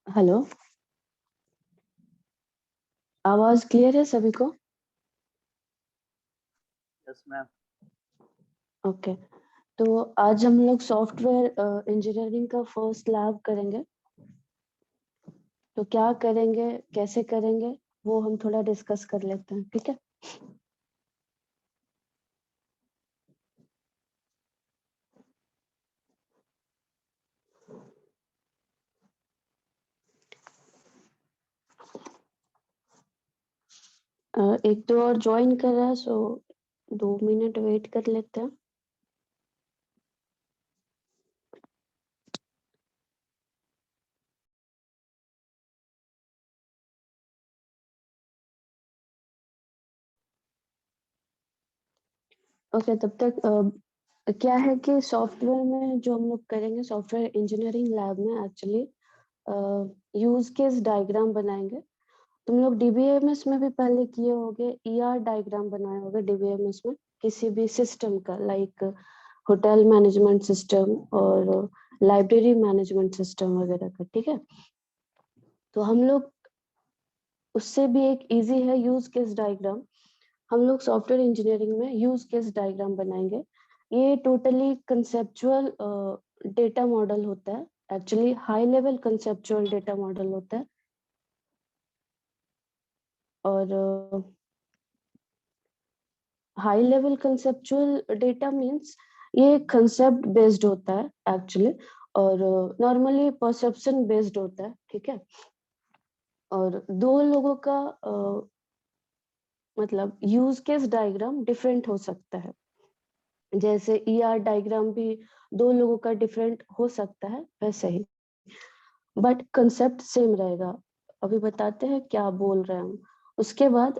Hello, आवाज clear है सभी को? Yes ma'am. ओके, तो आज हम लोग सॉफ्टवेयर इंजीनियरिंग का फर्स्ट लैब करेंगे। तो क्या करेंगे, कैसे करेंगे, वो हम थोड़ा डिस्कस कर लेते हैं, ठीक है? एक तो और ज्वाइन कर रहा है, सो 2 मिनट वेट कर लेते हैं। ओके, तब तक क्या है कि सॉफ्टवेयर में जो हम लोग करेंगे, सॉफ्टवेयर इंजीनियरिंग लैब में एक्चुअली यूज केस डायग्राम बनाएंगे। तुम लोग डीबीएमएस में भी पहले किए होगे, ईआर डायग्राम बनाए होगे डीबीएमएस में किसी भी सिस्टम का, लाइक होटल मैनेजमेंट सिस्टम और लाइब्रेरी मैनेजमेंट सिस्टम वगैरह का, ठीक है? तो हम लोग उससे भी एक इजी है यूज केस डायग्राम। हम लोग सॉफ्टवेयर इंजीनियरिंग में यूज केस डायग्राम बनाएंगे। ये टोटली कंसेप्चुअल डेटा मॉडल होता है, actually high level conceptual data model होता है। और high level conceptual data means ये कंसेप्ट बेस्ड होता है एक्चुअली, और नॉर्मली परसेप्शन बेस्ड होता है, ठीक है? और दो लोगों का मतलब यूज केस डायग्राम डिफरेंट हो सकता है। जैसे ईआर डायग्राम भी दो लोगों का डिफरेंट हो सकता है, वैसे ही, बट कंसेप्ट सेम रहेगा। अभी बताते हैं क्या बोल रहे हैं हम। उसके बाद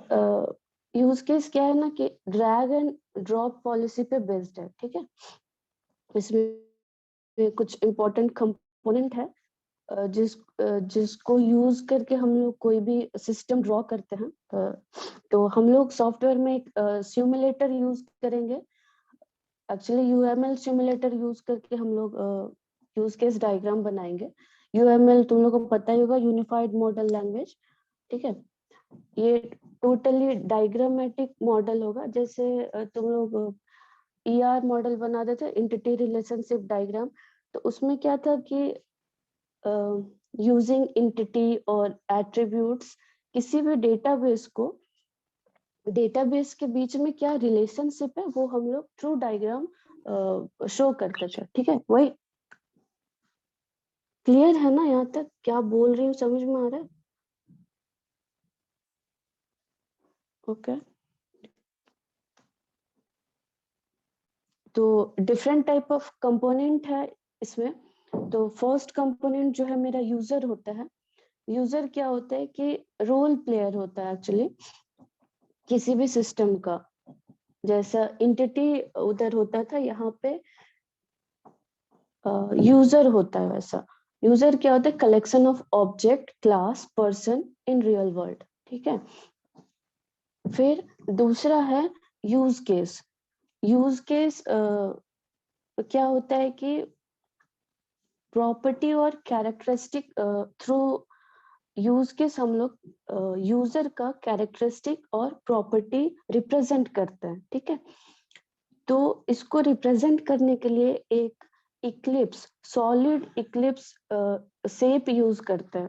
यूज केस क्या है ना कि ड्रैग एंड ड्रॉप पॉलिसी पे बेस्ड है, ठीक है? इसमें कुछ इम्पोर्टेंट कंपोनेंट है जिसको यूज करके हम लोग कोई भी सिस्टम ड्रॉ करते हैं। तो हम लोग सॉफ्टवेयर में एक सिमुलेटर यूज करेंगे। एक्चुअली यूएमएल सिमुलेटर यूज करके हम लोग यूज केस डायग्राम बनाएंगे। यूएमएल तुम लोगों को पता ही होगा, यूनिफाइड मॉडल लैंग्वेज, ठीक है? ये टोटली डायग्रामेटिक मॉडल होगा। जैसे तुम लोग ईआर मॉडल बना देते, एंटिटी रिलेशनशिप डायग्राम, तो उसमें क्या था कि यूजिंग एंटिटी और एट्रीब्यूट्स, किसी भी डेटाबेस के बीच में क्या रिलेशनशिप है वो हम लोग थ्रू डायग्राम शो करते थे, ठीक है? वही क्लियर है ना? यहाँ तक क्या बोल रही हूँ समझ में आ रहा है? ओके, तो डिफरेंट टाइप ऑफ कंपोनेंट है इसमें। तो फर्स्ट कंपोनेंट जो है मेरा यूजर होता है। यूजर क्या होता है कि रोल प्लेयर होता है एक्चुअली किसी भी सिस्टम का। जैसा एंटिटी उधर होता था, यहाँ पे यूजर होता है वैसा। यूजर क्या होता है? Collection of object, class, person in real world, ठीक है? फिर दूसरा है यूज केस। यूज केस क्या होता है कि प्रॉपर्टी और कैरेक्टरिस्टिक थ्रू यूज केस हम लोग यूजर का कैरेक्टरिस्टिक और प्रॉपर्टी रिप्रेजेंट करते हैं, ठीक है? तो इसको रिप्रेजेंट करने के लिए एक Eclipse, solid Eclipse shape use करते हैं,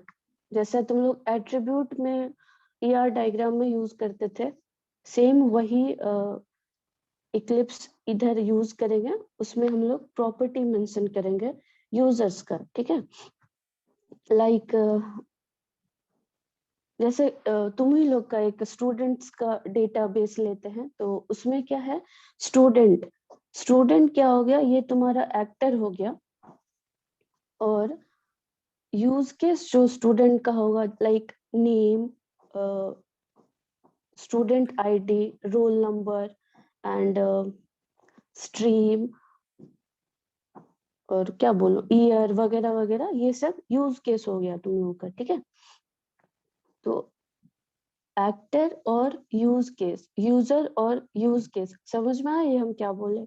जैसे तुम लोग एट्रीब्यूट में ER डायग्राम में यूज करते थे, सेम वही इक्लिप्स इधर यूज करेंगे। उसमें हम लोग प्रॉपर्टी मेंशन करेंगे यूजर्स का, ठीक है। लाइक जैसे तुम ही लोग का एक स्टूडेंट्स का डेटाबेस लेते हैं, तो उसमें क्या है, स्टूडेंट, स्टूडेंट क्या हो गया, ये तुम्हारा एक्टर हो गया। और यूज केस जो स्टूडेंट का होगा, like name, student ID, roll number and stream, और क्या बोलो, ईयर वगैरह वगैरह, ये सब यूज केस हो गया तुम लोगों का, ठीक है। तो एक्टर और यूज केस, यूजर और यूज केस, समझ में आया ये हम क्या बोले?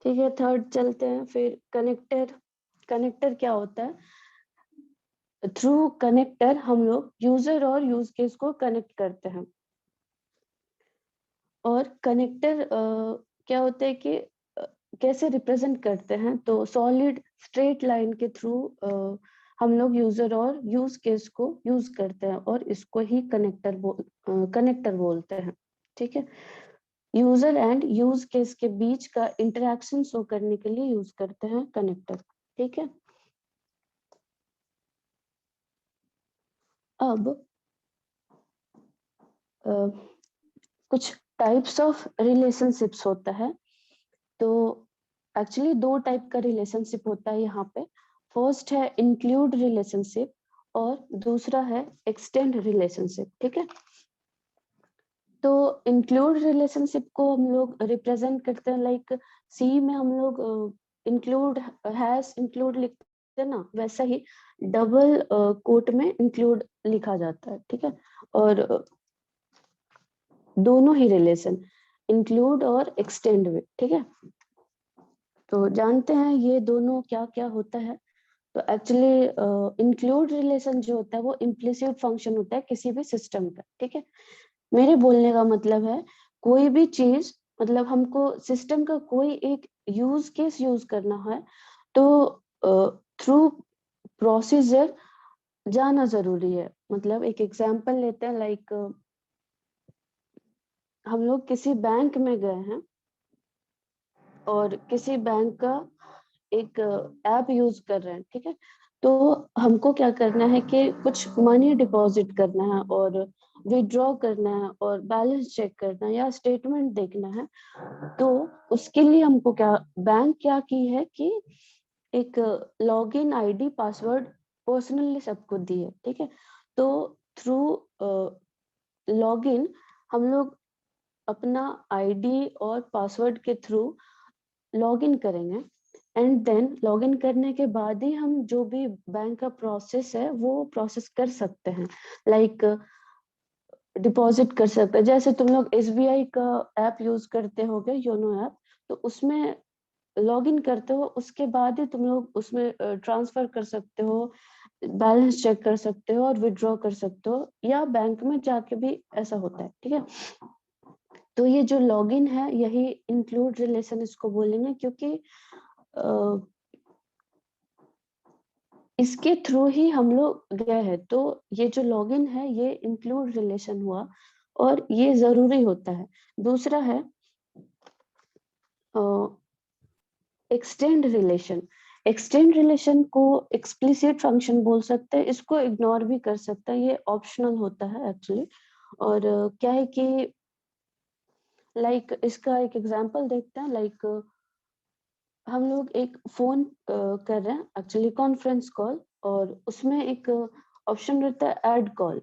ठीक है, थर्ड चलते हैं फिर, कनेक्टर। कनेक्टर क्या होता है, थ्रू कनेक्टर हम लोग यूजर और यूज केस को कनेक्ट करते हैं। और कनेक्टर क्या होता है कि कैसे रिप्रेजेंट करते हैं, तो सॉलिड स्ट्रेट लाइन के थ्रू हम लोग यूजर और यूज केस को यूज करते हैं, और इसको ही कनेक्टर बोलते हैं, ठीक है। यूजर एंड यूज केस के बीच का इंटरेक्शन शो करने के लिए यूज करते हैं कनेक्टर, ठीक है। अब कुछ टाइप्स ऑफ रिलेशनशिप्स होता है। तो एक्चुअली दो टाइप का रिलेशनशिप होता है यहाँ पे। फर्स्ट है इंक्लूड रिलेशनशिप, और दूसरा है एक्सटेंड रिलेशनशिप, ठीक है। तो इंक्लूड रिलेशनशिप को हम लोग रिप्रेजेंट करते हैं, लाइक सी में हम लोग इंक्लूड हैश इंक्लूड लिखते हैं ना, वैसा ही डबल कोट में इंक्लूड लिखा जाता है, ठीक है। और दोनों ही रिलेशन, इंक्लूड और एक्सटेंड में, ठीक है। तो जानते हैं ये दोनों क्या क्या होता है। तो एक्चुअली इंक्लूड रिलेशन जो होता है वो इम्प्लिसिट फंक्शन होता है किसी भी सिस्टम का, ठीक है। मेरे बोलने का मतलब है, कोई भी चीज, मतलब हमको सिस्टम का कोई एक यूज केस यूज करना है, तो थ्रू प्रोसीजर जाना जरूरी है। मतलब एक एग्जांपल लेते हैं, लाइक हम लोग किसी बैंक में गए हैं, और किसी बैंक का एक ऐप यूज कर रहे हैं, ठीक है। तो हमको क्या करना है कि कुछ मनी डिपॉजिट करना है, और विड्रॉ करना है, और बैलेंस चेक करना है, या स्टेटमेंट देखना है। तो उसके लिए हमको क्या, बैंक क्या की है कि एक लॉगिन आईडी पासवर्ड पर्सनली सबको दी है, ठीक है। तो थ्रू लॉगिन हम लोग अपना आईडी और पासवर्ड के थ्रू लॉगिन करेंगे, एंड देन लॉगिन करने के बाद ही हम जो भी बैंक का प्रोसेस है वो प्रोसेस कर सकते हैं। लाइक डिपॉजिट कर सकते हैं, जैसे तुम लोग SBI का ऐप यूज करते होगे, योनो ऐप, तो उसमें लॉगिन करते हो, उसके बाद ही तुम लोग उसमें ट्रांसफर कर सकते हो, बैलेंस चेक कर सकते हो, और विड्रॉ कर सकते हो, या बैंक में जाके भी ऐसा होता है, ठीक है। तो ये जो लॉगिन है, यही इंक्लूड रिलेशन इसको बोलेंगे, क्योंकि इसके थ्रू ही हम लोग गए हैं। तो ये जो लॉगिन है ये इंक्लूड रिलेशन हुआ, और ये जरूरी होता है। दूसरा है एक्सटेंड रिलेशन। एक्सटेंड रिलेशन को एक्सप्लिसिट फंक्शन बोल सकते हैं, इसको इग्नोर भी कर सकते हैं, ये ऑप्शनल होता है एक्चुअली। और क्या है कि लाइक इसका एक एग्जांपल देखते हैं, लाइक हम लोग एक फोन कर रहे हैं, एक्चुअली कॉन्फ्रेंस कॉल, और उसमें एक ऑप्शन रहता है ऐड कॉल।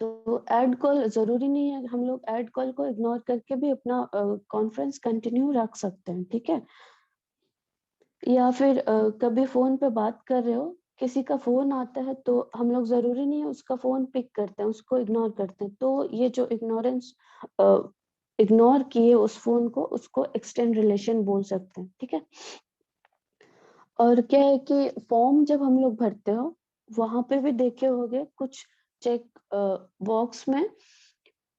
तो ऐड कॉल जरूरी नहीं है, हम लोग ऐड कॉल को इग्नोर करके भी अपना कॉन्फ्रेंस कंटिन्यू रख सकते हैं, ठीक है। या फिर कभी फोन पे बात कर रहे हो, किसी का फोन आता है, तो हम लोग जरूरी नहीं है उसका फोन पिक करते हैं, उसको इग्नोर करते हैं। तो ये जो इग्नोरेंस, इग्नोर किए उस फोन को, उसको एक्सटेंड रिलेशन बोल सकते हैं, ठीक है। और क्या है कि फॉर्म जब हम लोग भरते हो, वहां पे भी देखे होगे कुछ चेक बॉक्स में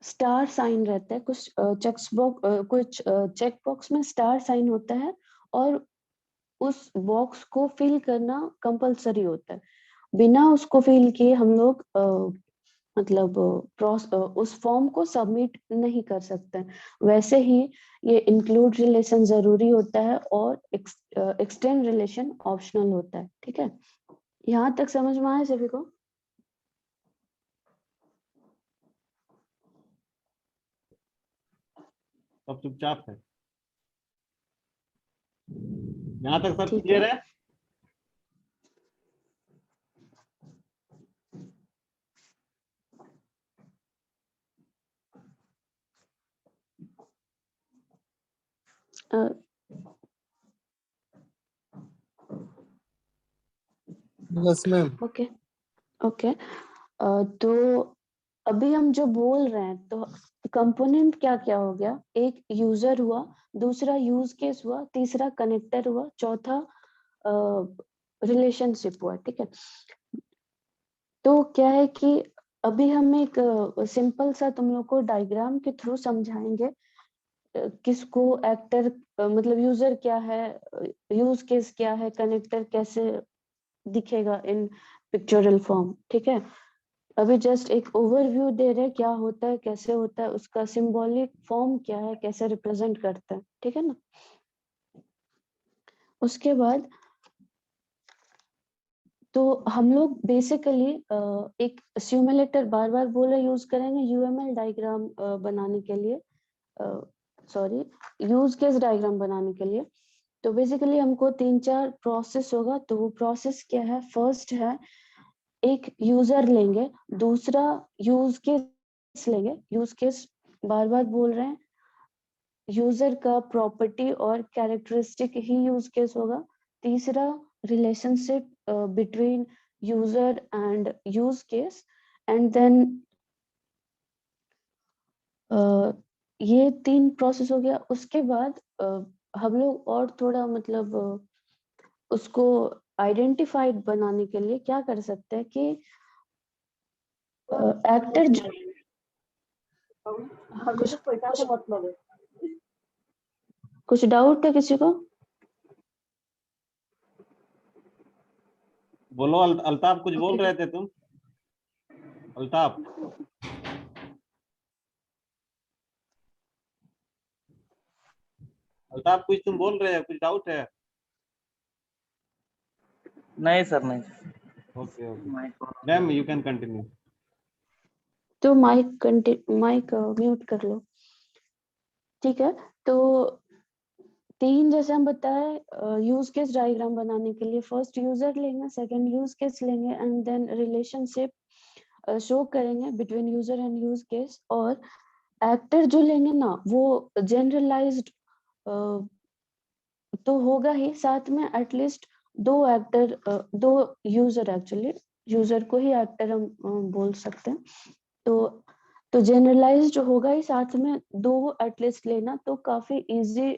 स्टार साइन रहता है, कुछ चेक बॉक्स में स्टार साइन होता है और उस बॉक्स को फिल करना कंपलसरी होता है। बिना उसको फिल किए हम लोग मतलब उस फॉर्म को सबमिट नहीं कर सकते। वैसे ही ये इंक्लूड रिलेशन जरूरी होता है और एक्सटेंड रिलेशन ऑप्शनल होता है। ठीक है, यहाँ तक समझ में आया सभी को? सब चुपचाप है, यहाँ तक सब ठीक क्लियर है। है? Yes ma'am. ओके ओके, तो अभी हम जो बोल रहे हैं, तो कंपोनेंट क्या क्या हो गया? एक यूजर हुआ, दूसरा यूज केस हुआ, तीसरा कनेक्टर हुआ, चौथा रिलेशनशिप हुआ। ठीक है, तो क्या है कि अभी हम एक सिंपल सा तुम लोग को डायग्राम के थ्रू समझाएंगे किसको एक्टर मतलब यूजर क्या है, यूज केस क्या है, कनेक्टर कैसे दिखेगा इन पिक्चोरल फॉर्म। ठीक है, अभी जस्ट एक ओवरव्यू दे रहे क्या होता है, कैसे होता है, उसका सिंबॉलिक फॉर्म क्या है, कैसे रिप्रेजेंट करता है। ठीक है ना? उसके बाद तो हम लोग बेसिकली एक सिमुलेटर बार बार बोले यूज करेंगे यूएमएल डायग्राम बनाने के लिए, सॉरी यूज केस डायग्राम बनाने के लिए। तो बेसिकली हमको 3-4 प्रोसेस होगा। तो वो प्रोसेस क्या है? फर्स्ट है एक यूजर लेंगे, दूसरा यूज केस लेंगे, यूज केस बार बार बोल रहे हैं, यूजर का प्रॉपर्टी और कैरेक्टरिस्टिक ही यूज केस होगा। तीसरा relationship between user and use case, and then ये 3 प्रोसेस हो गया। उसके बाद हम लोग और थोड़ा मतलब उसको आइडेंटिफाइड बनाने के लिए क्या कर सकते हैं कि एक्टर कुछ डाउट है किसी को? बोलो अल्ताफ, कुछ बोल Okay. रहे थे तुम? अल्ताफ, अल्ताफ कुछ तुम बोल रहे हो, कुछ डाउट है? नहीं सर, नहीं। Okay okay, ma'am you can continue. तो माइक म्यूट कर लो। ठीक है, तो 3 जैसे हम बताए यूज केस डायग्राम बनाने के लिए फर्स्ट यूजर लेंगे, सेकंड यूज केस लेंगे, एंड देन रिलेशनशिप शो करेंगे between user and use case. और एक्टर जो लेंगे ना वो जनरलाइज्ड तो होगा ही, साथ में at least 2 actor, 2 user, actually user को ही एक्टर हम बोल सकते हैं। तो जनरलाइज्ड होगा ही, साथ में 2 एटलीस्ट लेना तो काफी इजी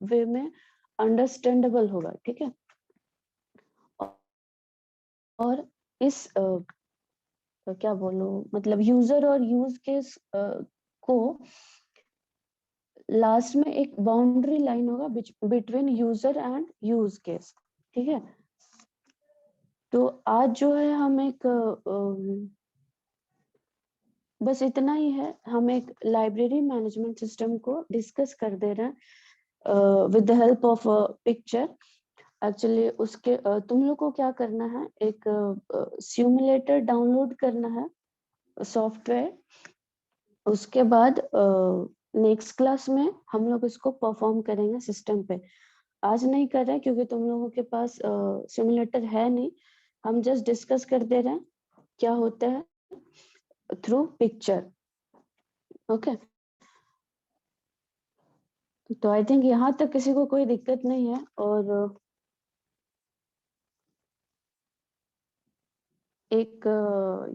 वे में अंडरस्टैंडेबल होगा। ठीक है, और इस क्या बोलूं, मतलब यूजर और यूज केस को लास्ट में एक बाउंड्री लाइन होगा between user and use case. ठीक है, तो आज जो है हम एक बस इतना ही है, हम एक लाइब्रेरी मैनेजमेंट सिस्टम को डिस्कस कर दे रहे हैं with the help of picture. Actually उसके तुम लोग को क्या करना है, एक सिमुलेटर डाउनलोड करना है, सॉफ्टवेयर। उसके बाद नेक्स्ट क्लास में हम लोग इसको परफॉर्म करेंगे सिस्टम पे। आज नहीं कर रहे क्योंकि तुम लोगों के पास सिमुलेटर है नहीं। हम जस्ट डिस्कस कर दे रहे हैं क्या होता है थ्रू पिक्चर। ओके, तो आई थिंक यहाँ तक किसी को कोई दिक्कत नहीं है। और एक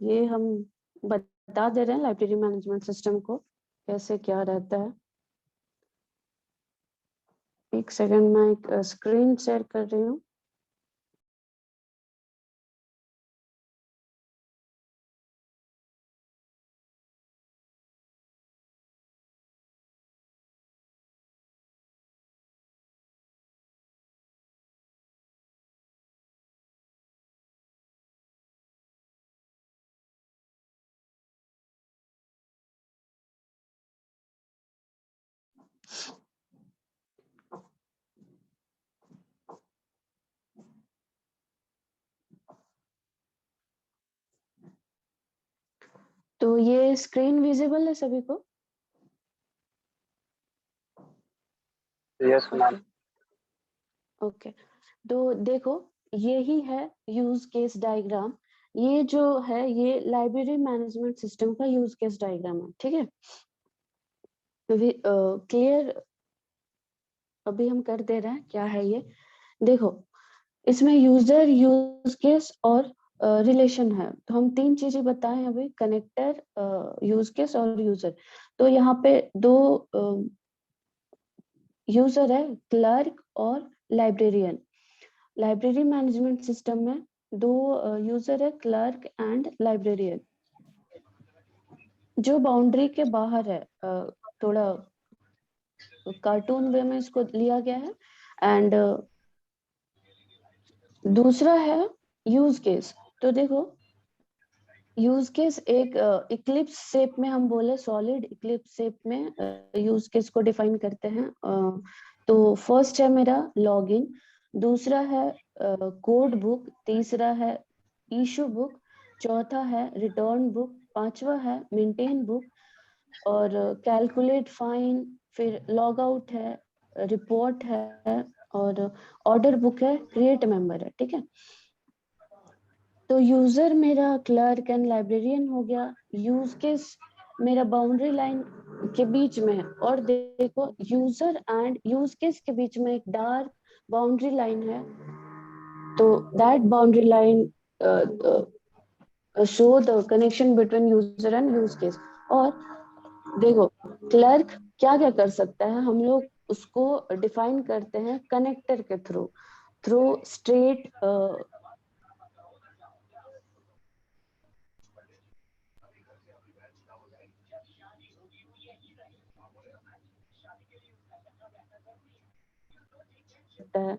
ये हम बता दे रहे हैं लाइब्रेरी मैनेजमेंट सिस्टम को कैसे क्या रहता है। एक सेकंड, मैं एक स्क्रीन शेयर कर रही हूँ। तो ये स्क्रीन विजिबल है सभी को? Yes ma'am. ओके, तो देखो यही है यूज केस डायग्राम। ये जो है ये लाइब्रेरी मैनेजमेंट सिस्टम का यूज केस डायग्राम है, ठीक है। क्लियर? अभी हम कर दे रहे हैं क्या है ये। देखो इसमें यूजर, यूज केस और रिलेशन है। तो हम तीन चीजें बताएं अभी, कनेक्टर, यूज केस और यूजर। तो यहाँ पे दो यूजर है, क्लर्क और लाइब्रेरियन। लाइब्रेरी मैनेजमेंट सिस्टम में दो यूजर है, क्लर्क एंड लाइब्रेरियन। जो बाउंड्री के बाहर है, थोड़ा कार्टून वे में इसको लिया गया है। एंड दूसरा है यूज केस। तो देखो यूज केस एक इक्लिप्स शेप में, हम बोले सॉलिड इक्लिप्स शेप में यूज केस को डिफाइन करते हैं। तो फर्स्ट है मेरा लॉगिन, दूसरा है कोड बुक, तीसरा है इशू बुक, चौथा है रिटर्न बुक, पांचवा है मेंटेन बुक, और कैलकुलेट फाइन, फिर लॉग आउट है, रिपोर्ट है, और ऑर्डर बुक है, क्रिएट मेंबर है, ठीक है। तो यूजर मेरा क्लर्क एंड लाइब्रेरियन हो गया। यूज केस मेरा बाउंड्री लाइन के बीच में है, और देखो यूजर एंड यूज केस के बीच में एक डार्क बाउंड्री लाइन है। तो that boundary line show the connection between user and use case. और देखो क्लर्क क्या क्या कर सकता है, हम लोग उसको डिफाइन करते हैं कनेक्टर के थ्रू, स्ट्रेट है,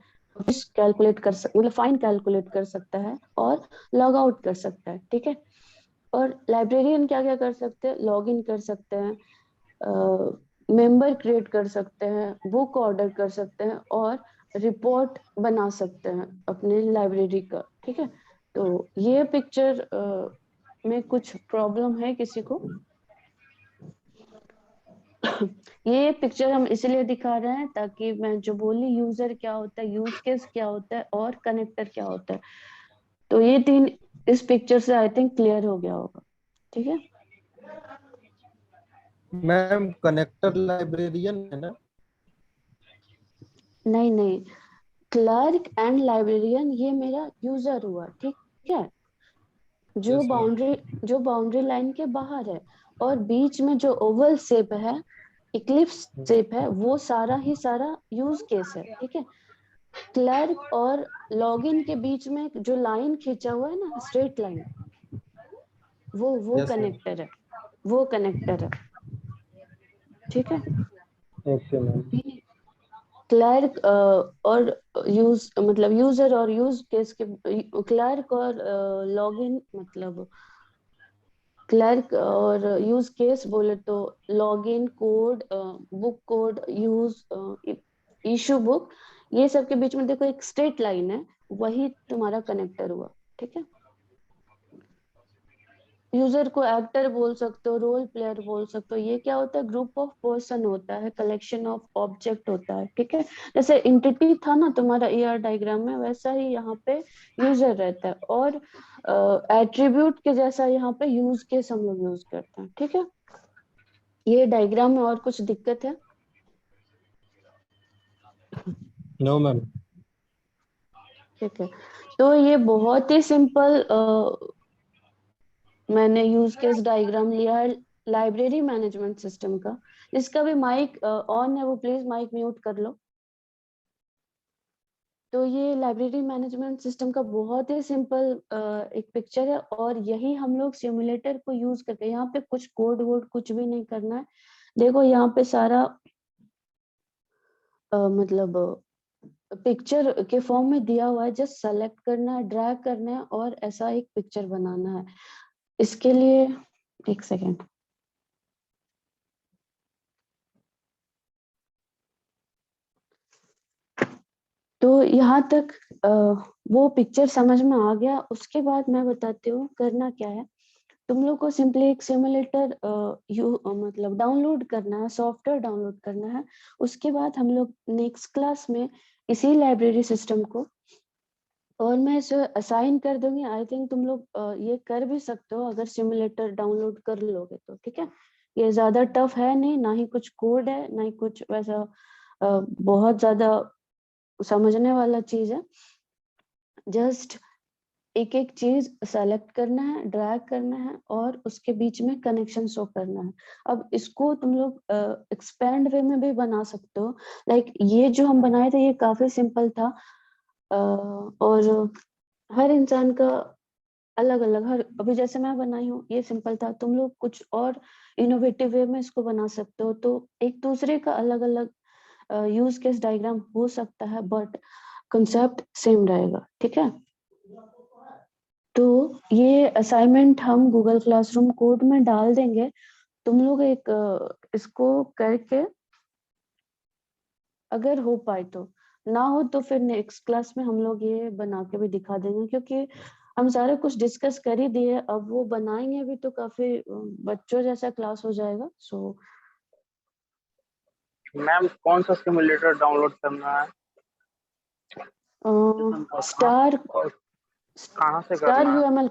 कैलकुलेट कर मतलब फाइन कैलकुलेट कर सकता है और लॉग आउट कर सकता है, ठीक है। और लाइब्रेरियन क्या क्या कर सकते हैं, लॉग इन कर सकते हैं, मेंबर क्रिएट कर सकते हैं, बुक ऑर्डर कर सकते हैं, और रिपोर्ट बना सकते हैं अपने लाइब्रेरी का, ठीक है। तो ये पिक्चर में कुछ प्रॉब्लम है किसी को? ये पिक्चर हम इसलिए दिखा रहे हैं ताकि मैं जो बोली यूजर क्या होता है, यूज केस क्या होता है, और कनेक्टर क्या होता है, तो ये तीन इस पिक्चर से आई थिंक क्लियर हो गया होगा, ठीक है। मैम कनेक्टर लाइब्रेरियन है ना? नहीं नहीं, क्लर्क एंड लाइब्रेरियन ये मेरा यूजर हुआ, ठीक है। Yes ma'am. जो बाउंड्री लाइन के बाहर है, और बीच में जो ओवल शेप है, इक्लिप्स शेप है, वो सारा ही सारा यूज केस है, ठीक है। क्लर्क और लॉगिन के बीच में जो लाइन खींचा हुआ है ना, स्ट्रेट लाइन, वो यस मैम। कनेक्टर है, वो कनेक्टर है, ठीक है। Okay ma'am. क्लर्क और यूज मतलब यूजर और यूज केस के, क्लर्क और लॉगिन मतलब क्लर्क और यूज केस बोले तो login code, book code, use issue book, ये सब के बीच में देखो एक स्ट्रेट लाइन है, वही तुम्हारा कनेक्टर हुआ, ठीक है। यूजर को एक्टर बोल सकते हो, रोल प्लेयर बोल सकते हो। ये क्या होता है, ग्रुप ऑफ पर्सन होता है, कलेक्शन ऑफ ऑब्जेक्ट होता है, ठीक है। जैसे एंटिटी था ना तुम्हारा ईआर डायग्राम में, वैसा ही यहाँ पे यूजर रहता है, और एट्रीब्यूट के जैसा यहाँ पे यूज केस हम लोग यूज करते हैं, ठीक है। ये डायग्राम में और कुछ दिक्कत है? No ma'am. ठीक है, तो ये बहुत ही सिंपल मैंने यूज केस डायग्राम लिया है लाइब्रेरी मैनेजमेंट सिस्टम का। जिसका भी माइक ऑन है वो प्लीज माइक म्यूट कर लो। तो ये लाइब्रेरी मैनेजमेंट सिस्टम का बहुत ही सिंपल एक पिक्चर है, और यही हम लोग सिमुलेटर को यूज करके, यहाँ पे कुछ कोड वोड कुछ भी नहीं करना है। देखो यहाँ पे सारा मतलब पिक्चर के फॉर्म में दिया हुआ है, जस्ट सेलेक्ट करना है, ड्रैग करना है, और ऐसा एक पिक्चर बनाना है। इसके लिए एक सेकेंड, तो यहाँ तक वो पिक्चर समझ में आ गया। उसके बाद मैं बताती हूँ करना क्या है। तुम लोग को सिंपली एक सिमुलेटर मतलब डाउनलोड करना है, सॉफ्टवेयर डाउनलोड करना है। उसके बाद हम लोग नेक्स्ट क्लास में इसी लाइब्रेरी सिस्टम को, और मैं इसे असाइन कर दूंगी। आई थिंक तुम लोग ये कर भी सकते हो अगर सिमुलेटर डाउनलोड कर लोगे तो, ठीक है। ये ज्यादा टफ है नहीं, ना ही कुछ कोड है, ना ही कुछ वैसा बहुत ज्यादा समझने वाला चीज है। जस्ट एक एक चीज सेलेक्ट करना है, ड्रैग करना है और उसके बीच में कनेक्शन शो करना है। अब इसको तुम लोग एक्सपेंड वे में भी बना सकते हो। लाइक ये जो हम बनाए थे ये काफी सिंपल था, और हर इंसान का अलग अलग, हर अभी जैसे मैं बनाई हूँ ये सिंपल था, तुम लोग कुछ और इनोवेटिव वे में इसको बना सकते हो। तो एक दूसरे का अलग अलग यूज केस डायग्राम हो सकता है, बट कंसेप्ट सेम रहेगा, ठीक है। तो ये असाइनमेंट हम गूगल क्लासरूम कोड में डाल देंगे। तुम लोग एक इसको करके, अगर हो पाए तो, ना हो तो फिर नेक्स्ट क्लास में हम लोग ये बना के भी दिखा देंगे, क्योंकि हम सारा कुछ डिस्कस कर ही दिए। अब वो बनाएंगे भी तो काफी बच्चों जैसा क्लास हो जाएगा। सो मैम कौन सा सिमुलेटर डाउनलोड करना है? स्टार कहाँ से स्टार करना है? यूएमएल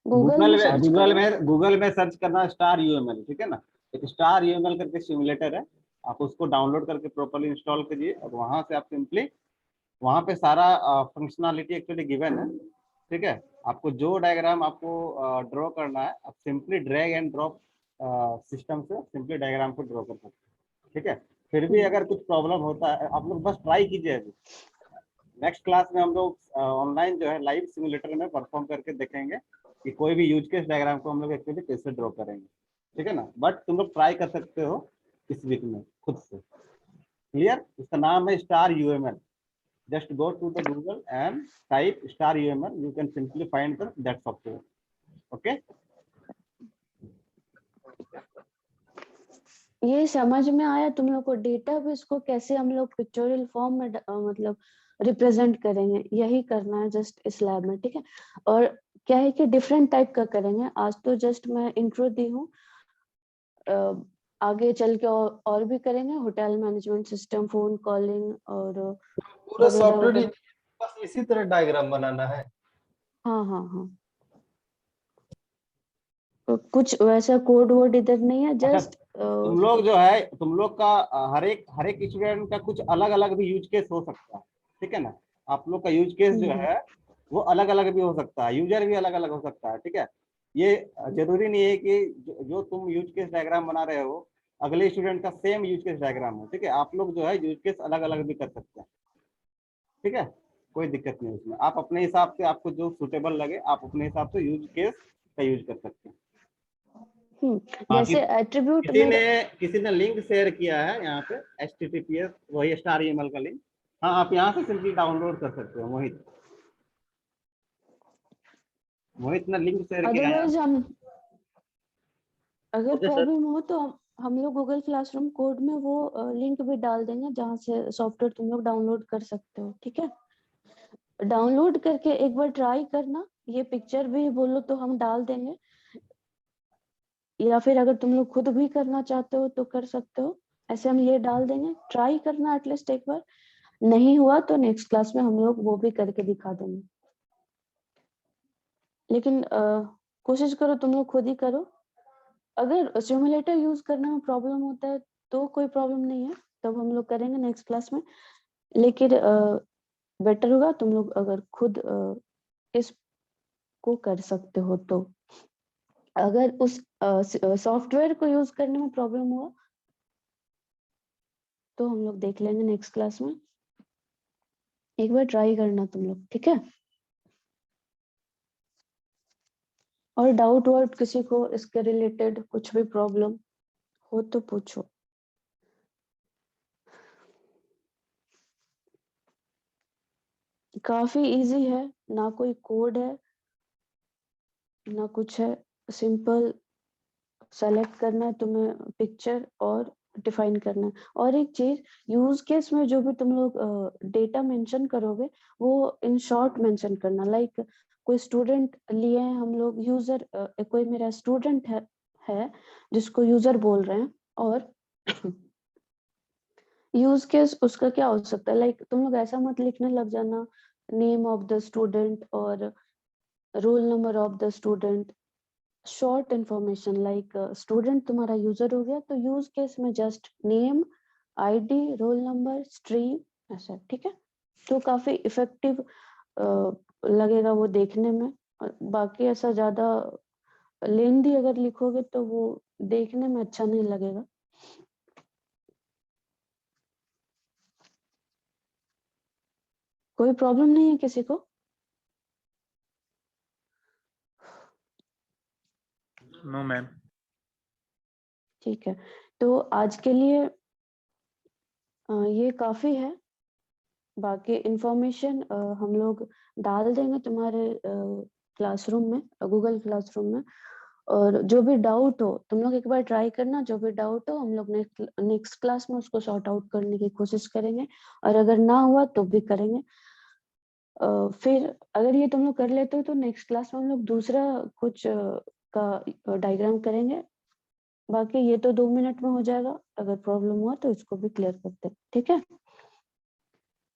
गूगल में सर्च करो। गूगल में सर्च करना स्टार यूएमएल, ठीक है ना। एक स्टार यूएमएल करके सिमुलेटर है, आप उसको डाउनलोड करके प्रॉपर्ली इंस्टॉल कीजिए और वहां से आप सिंपली, वहां पे सारा फंक्शनलिटी एक्चुअली गिवन है, ठीक है। आपको जो डायग्राम आपको ड्रॉ करना है, आप simply drag and drop system से सिंपली डायग्राम को ड्रॉ कर सकते हैं, ठीक है। फिर भी अगर कुछ प्रॉब्लम होता है, आप लोग बस ट्राई कीजिए। अभी नेक्स्ट क्लास में हम लोग ऑनलाइन जो है लाइव सिमुलेटर में परफॉर्म करके देखेंगे कि कोई भी यूज केस डायग्राम को हम लोग एक्चुअली कैसे ड्रॉ करेंगे, ठीक है ना। बट तुम लोग ट्राई कर सकते हो इस वीक में खुद से। क्लियर? इसका नाम है star UML. just go to the Google and type star UML. You can simply find that software. Okay. ये समझ में आया तुम लोग को? डेटा भी इसको कैसे हम लोग पिक्चोरियल फॉर्म में मतलब रिप्रेजेंट करेंगे, यही करना है जस्ट इस लैब में, ठीक है। और क्या है कि डिफरेंट टाइप का करेंगे। आज तो जस्ट मैं इंट्रो दी हूँ, आगे चल के और भी करेंगे। Hotel management system, phone calling और पूरा वगैरह सॉफ्टवेयर वगैरह। बस इसी तरह डायग्राम बनाना है। हाँ हाँ हाँ, कुछ वैसा कोड वोड इधर नहीं है, अच्छा, जस्ट तुम लोग जो है, तुम लोग का हर एक स्टूडेंट का कुछ अलग अलग भी यूज केस हो सकता है, ठीक है ना। आप लोग का यूज केस जो है वो अलग अलग भी हो सकता है, यूजर भी अलग अलग हो सकता है, ठीक है। ये जरूरी नहीं है कि जो तुम यूज केस डायग्राम बना रहे हो अगले स्टूडेंट का सेम यूज केस डायग्राम हो, ठीक है। आप लोग जो है यूज केस अलग अलग भी कर सकते हैं, ठीक है। कोई दिक्कत नहीं उसमें, आप अपने हिसाब से, आपको जो सुटेबल लगे आप अपने हिसाब से यूज केस का यूज कर सकते हैं। जैसे एट्रीब्यूट में किसी ने लिंक शेयर किया है यहाँ पे, https वही स्टार ईमेल का लिंक। हाँ, आप यहाँ से सिंपली डाउनलोड कर सकते हो। मोहित ने लिंक शेयर किया है। अदरवाइज हम, अगर ओके सर। प्रॉब्लम हो तो हम लोग गूगल क्लासरूम कोड में वो लिंक भी डाल देंगे जहाँ से सॉफ्टवेयर तुम लोग डाउनलोड कर सकते हो, ठीक है। डाउनलोड करके एक बार ट्राई करना, ये पिक्चर भी बोलो तो हम डाल देंगे, या फिर अगर तुम लोग खुद भी करना चाहते हो तो कर सकते हो। ऐसे हम ये डाल देंगे, ट्राई करना एटलीस्ट एक बार। नहीं हुआ तो नेक्स्ट क्लास में हम लोग वो भी करके दिखा देंगे। लेकिन कोशिश करो तुम लोग खुद ही करो। अगर सिमुलेटर यूज करने में प्रॉब्लम होता है तो कोई प्रॉब्लम नहीं है, तब हम लोग करेंगे नेक्स्ट क्लास में। लेकिन बेटर होगा तुम लोग अगर खुद इसको कर सकते हो तो। अगर उस सॉफ्टवेयर को यूज करने में प्रॉब्लम हुआ तो हम लोग देख लेंगे नेक्स्ट क्लास में। एक बार ट्राई करना तुम लोग, ठीक है। और डाउट वाउट किसी को इसके रिलेटेड कुछ भी प्रॉब्लम हो तो पूछो। काफी इजी है, ना कोई कोड है ना कुछ है। सिंपल सेलेक्ट करना है तुम्हें पिक्चर और डिफाइन करना है। और एक चीज, यूज केस में जो भी तुम लोग डेटा मेंशन करोगे वो इन शॉर्ट मेंशन करना। लाइक कोई स्टूडेंट लिए हैं हम लोग, यूजर कोई मेरा स्टूडेंट है जिसको यूजर बोल रहे हैं, और यूज केस उसका क्या हो सकता है, लाइक तुम लोग ऐसा मत लिखने लग जाना नेम ऑफ द स्टूडेंट और roll number of the student, short information like student तुम्हारा यूजर हो गया तो यूज केस में just name, ID, roll number, stream, ऐसा, ठीक है। तो काफी इफेक्टिव लगेगा वो देखने में, और बाकी ऐसा ज्यादा लेंदी अगर लिखोगे तो वो देखने में अच्छा नहीं लगेगा। कोई प्रॉब्लम नहीं है किसी को? No ma'am. ठीक है, तो आज के लिए ये काफी है। बाकी इंफॉर्मेशन हम लोग डाल देंगे तुम्हारे क्लासरूम में, गूगल क्लासरूम में, और जो भी डाउट हो तुम लोग एक बार ट्राई करना, जो भी डाउट हो हम लोग नेक्स्ट क्लास में उसको सॉर्ट आउट करने की कोशिश करेंगे, और अगर ना हुआ तो भी करेंगे। फिर अगर ये तुम लोग कर लेते हो तो नेक्स्ट क्लास में हम लोग दूसरा कुछ का डायग्राम करेंगे। बाकी ये तो 2 मिनट में हो जाएगा, अगर प्रॉब्लम हुआ तो इसको भी क्लियर करते हैं, ठीक है।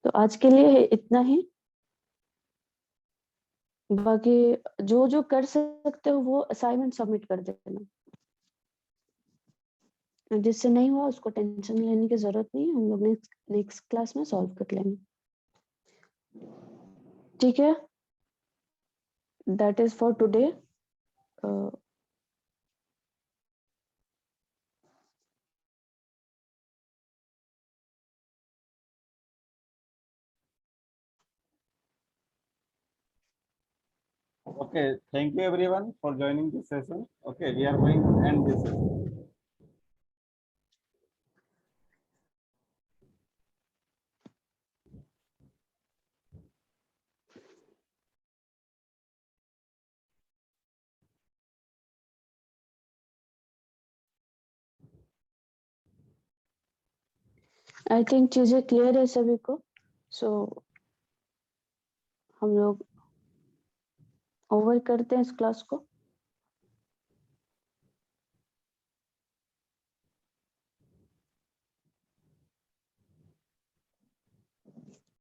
तो आज के लिए इतना ही। बाकी जो जो कर सकते हो वो असाइनमेंट सबमिट कर देना, जिससे नहीं हुआ उसको टेंशन लेने की जरूरत नहीं है, हम लोग नेक्स्ट क्लास में सॉल्व कर लेंगे, ठीक है। That is for today. Okay, thank you everyone for joining this session. Okay, we are going to end this session. I think चीजें क्लियर है सभी को, सो हम लोग ओवर करते हैं इस क्लास को।